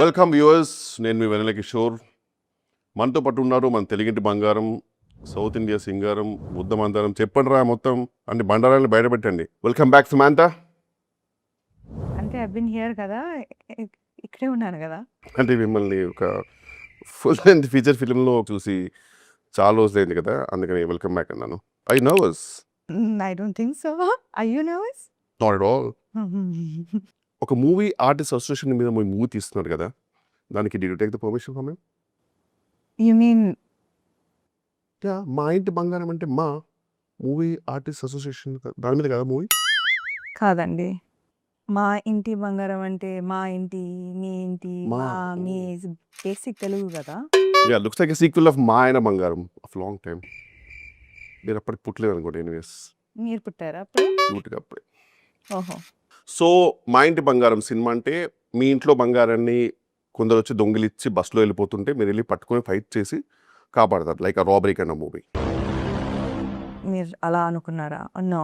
Welcome viewers, నేను మీ వెన్నెల కిషోర్. మనతో పాటు ఉన్నారు మన తెలుగింటి బంగారం, సౌత్ ఇండియా సింగారం, బుద్ధ మందారం. చెప్పండి రా మొత్తం అన్ని బండారాలను బయట పెట్టండి. Welcome back Samantha. అంటే ఐ బిన్ హియర్ కదా, ఇక్కడే ఉన్నాను కదా. అంటే మిమ్మల్ని ఒక ఫుల్ లెంత్ ఫీచర్ ఫిల్మ్లో చూసి చాలా రోజులైంది కదా, అందుకని వెల్కమ్ బ్యాక్ అన్నాను. I nervous? I don't think so. Are you nervous? Not at all. ఒక మూవీ ఆర్టిస్ట్ అసోసియేషన్ మీద మూవీ తీస్తున్నారు కదా, దానికి did you take the permission from him? You mean మా ఇంటి బంగారం అంటే మా మూవీ ఆర్టిస్ట్ అసోసియేషన్ దాని మీద కదా మూవీ? కాదండి, మా ఇంటి బంగారం అంటే మా ఇంటి, మీ ఇంటి, మా. మా మీ బేసిక్ తెలుగు కదా. Yeah, looks like a sequel of మా ఆయన బంగారం ఆఫ్ లాంగ్ టైమ్. మీరు అప్పటికి పుట్టలేదు అనుకోండి. ఎనీవేస్, మీరు పుట్టారా అప్పుడు? క్యూట్గా అప్పుడే. ఓహో. సో మా ఇంటి బంగారం సినిమా అంటే మీ ఇంట్లో బంగారాన్ని కొందరు వచ్చి దొంగిలిచ్చి బస్సులో వెళ్ళిపోతుంటే మీరు వెళ్ళి పట్టుకొని ఫైట్ చేసి కాపాడతారు, like a robbery kind of movie. మీరు అలా అనుకున్నారా? నో.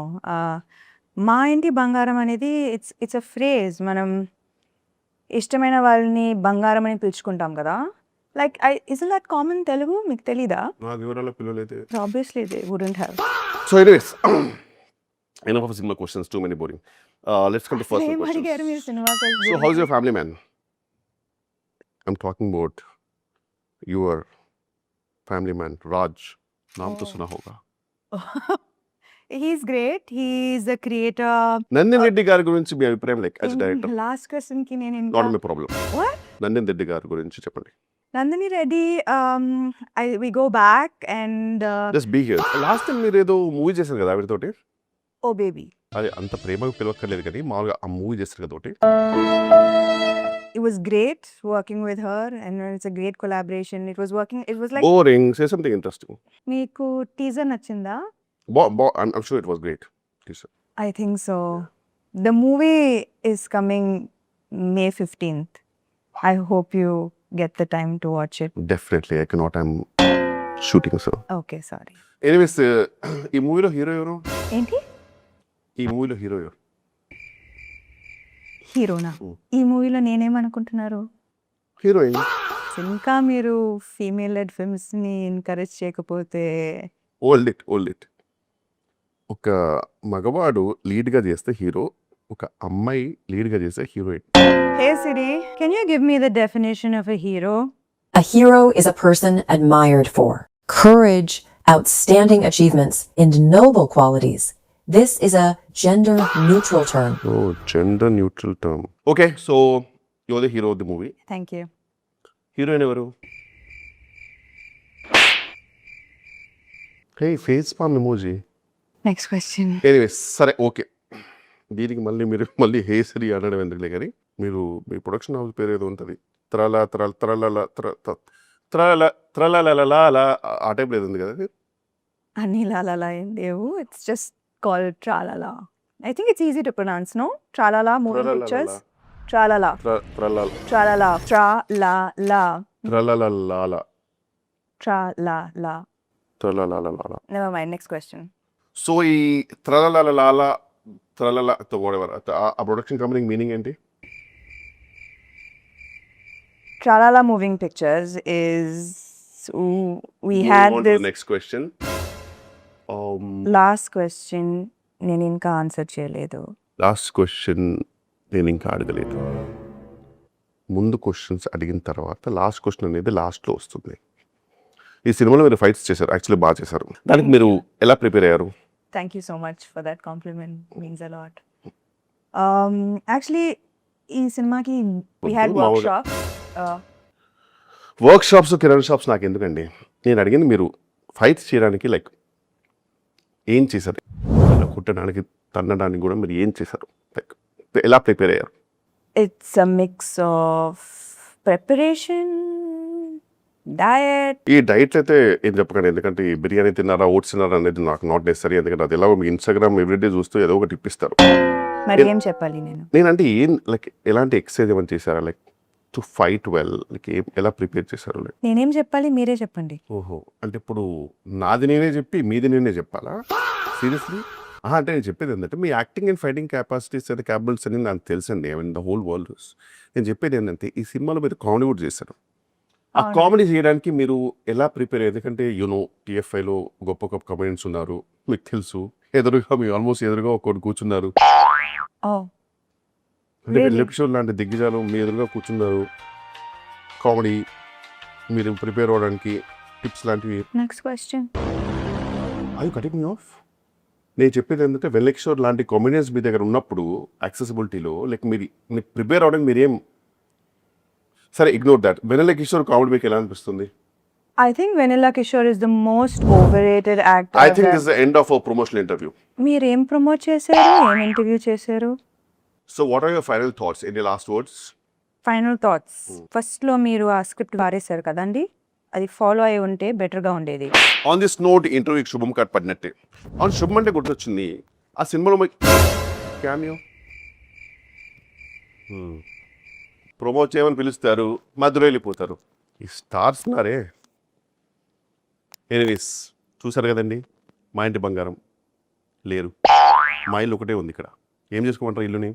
మా ఇంటి బంగారం అనేది ఇట్స్ అ ఫ్రేజ్. మనం ఇష్టమైన వాళ్ళని బంగారం అని పిలుచుకుంటాం కదా. Like is that common Telugu? మీకు తెలీదా? నా వివరాల పిల్లలైతే obviously they wouldn't have. So anyways, enough of cinema questions, too many boring. Let's come to first ఏం questions. అడిగారు మీరు cinema So how's your family, man? I'm talking about your family man, Raj. नाम तो सुना होगा. He's great. He's the creator. Nandini Reddy గారి గురించి మీ అభిప్రాయం, like as director? Last question కి నేను not my problem. What? Nandini Reddy గారి గురించి చెప్పండి. Nandini Reddy, we go back and just be here. Last time మీరు ఏదో మూవీ చేశారు కదా ఆవిడతోటి, ఓ బేబీ. అది అంత ప్రేమగా పిలవక్కర్లేదు కానీ మామూలుగా ఆ మూవీ చేస్తారు కదా ఒకటి. It was great working with her and it's a great collaboration. It was like boring. Say something interesting. మీకు టీజర్ నచ్చిందా? I'm sure it was great. I think so. The movie is coming May 15th. I hope you get the time to watch it. Definitely I cannot. I'm shooting, so. Okay, sorry. Anyways, ఈ మూవీలో hero ఎవరు? ఏంటి? ఈ మూవీలో hero ఎవరు? హీరోనా? ఈ మూవీలో నేనేమనుకుంటున్నారు? హీరోయిన్. ఇంకా మీరు ఫీమేల్ లెడ్ ఫిల్మ్స్ ని ఎంకరేజ్ చేయకపోతే ఓల్డ్ ఇట్. ఒక మగవాడు లీడ్ గా చేస్తే హీరో, ఒక అమ్మాయి లీడ్ గా చేస్తే heroine. Hey Siri, can you give me the definition of a hero? A hero is a person admired for courage, outstanding achievements, and noble qualities. This is a gender-neutral term. Oh, gender-neutral term. Okay, so you're the hero of the movie. Thank you. Heroine ఎవరు? Hey, face palm emoji. Next question. Anyways, సరే okay. దీనికి మళ్ళీ హేసరి అనడం ఎందుకులే కానీ, మీరు మీ production house పేరు ఏదో ఉంటుంది, త్రలలా ఆ టైప్ లేదు ఉంది కదా అది? అన్ని లాలలా ఏం లేవు. It's just called Tralala. I think it's easy to pronounce, no? Tralala moving pictures. Tralala. Tralala. Tralala. Tralala. Never mind. Next question. So ఈ త్రలలా ఆ ప్రొడక్షన్ కంపెనీ మీనింగ్ ఏంటి? Tralala moving pictures is we had this. Next question. Last question నేను ఇంకా answer చేయలేదు. Last question నేను ఇంకా అడగలేదు. ముందు క్వశ్చన్స్ అడిగిన తర్వాత లాస్ట్ క్వశ్చన్ అనేది లాస్ట్లో వస్తుంది. ఈ సినిమాలో మీరు ఫైట్స్ చేశారు, యాక్చువల్లీ బాగా చేశారు. దానికి మీరు ఎలా ప్రిపేర్ అయ్యారు? Thank you so much for that compliment. Means a lot. Actually, ఈ సినిమాకి we had workshops. Workshops, kirana shops నాకు ఎందుకండి? నేను అడిగింది మీరు ఫైట్స్ చేయడానికి లైక్ ఏం చేశారు, కుట్టడానికి తన్నడానికి కూడా మీరు ఏం చేశారు, లైక్ ఎలా ప్రిపేర్ అయ్యారు? It's a mix of preparation, diet. ఈ డైట్ అయితే ఏం చెప్పకండి, ఎందుకంటే ఈ బిర్యానీ తిన్నారా, ఓట్స్ తిన్నారా అనేది నాకు నాట్ నెసరీ. ఎందుకంటే అది ఎలా మీ ఇన్స్టాగ్రామ్ ఎవ్రీడే చూస్తూ ఏదో ఒకటి ఇప్పిస్తారు. మరి ఏం చెప్పాలి నేను? నేనంటే ఏం లైక్ ఎలాంటి ఎక్సర్సైజ్ ఏమైనా చేశారా, like to fight well, like ఎలా ప్రిపేర్ చేశారు? లైక్ నేనేం చెప్పాలి, మీరే చెప్పండి. ఓహో, అంటే ఇప్పుడు నాది నేనే చెప్పి మీది నేనే చెప్పాలా? సీరియస్లీ? అంటే నేను చెప్పేది ఏంటంటే మీ acting and fighting capacities and capabilities అని నాకు తెలుసండి. I mean the whole world. నేను చెప్పేది ఏంటంటే ఈ సినిమాలో మీరు కామెడీ కూడా చేశారు. ఆ అవును. కామెడీ చేయడానికి మీరు ఎలా ప్రిపేర్ అయ్యారు? ఎందుకంటే టీఎఫ్ఐలో గొప్ప గొప్ప కమెడియన్స్ ఉన్నారు, మీకు తెలుసు. ఎదురుగా మీ ఆల్మోస్ట్ ఎదురుగా ఒకటి కూర్చున్నారు. ఓ అంటే Really? వెల్లెప్ షో లాంటి దిగ్గజాలు మీ ఎదురుగా కూర్చున్నారు. కామెడీ మీరు ప్రిపేర్ అవ్వడానికి టిప్స్ లాంటివి. Next question. I cutting me of. నేను చెప్పేది ఏంటంటే వెల్లెక్షోర్ లాంటి కామెడియన్స్ మీ దగ్గర ఉన్నప్పుడు యాక్సెసిబిలిటీలో లైక్ మీరు ప్రిపేర్ అవ్వడానికి మీరేం సరే ignore that. Vennela Kishore comedy మీకు ఎలా అనిపిస్తుంది? I think Vanilla Kishore is the most overrated actor. I think this the end of our promotional interview. మీరు ఏం ప్రమోట్ చేశారు, ఏం ఇంటర్వ్యూ చేశారు? So what are your final thoughts? Any last words? Final thoughts. ఫస్ట్లో మీరు ఆ script వారేశారు కదండి, అది ఫాలో అయి ఉంటే బెటర్గా ఉండేది. ఆన్ దిస్ నోట్ ఇంటర్వ్యూకి శుభం కార్డ్ పడినట్టే. అవును, శుభం అంటే గుర్తొచ్చింది. ఆ సినిమాలో క్యామియో ప్రమోట్ చేయమని పిలుస్తారు, మధ్యలో వెళ్ళిపోతారు. ఈ స్టార్స్ ఉన్నారే. ఎనీవేస్ చూసారు కదండి, మా ఇంటి బంగారం లేరు. మా ఇల్లు ఒకటే ఉంది ఇక్కడ. ఏం చేసుకోమంటారు ఇల్లుని?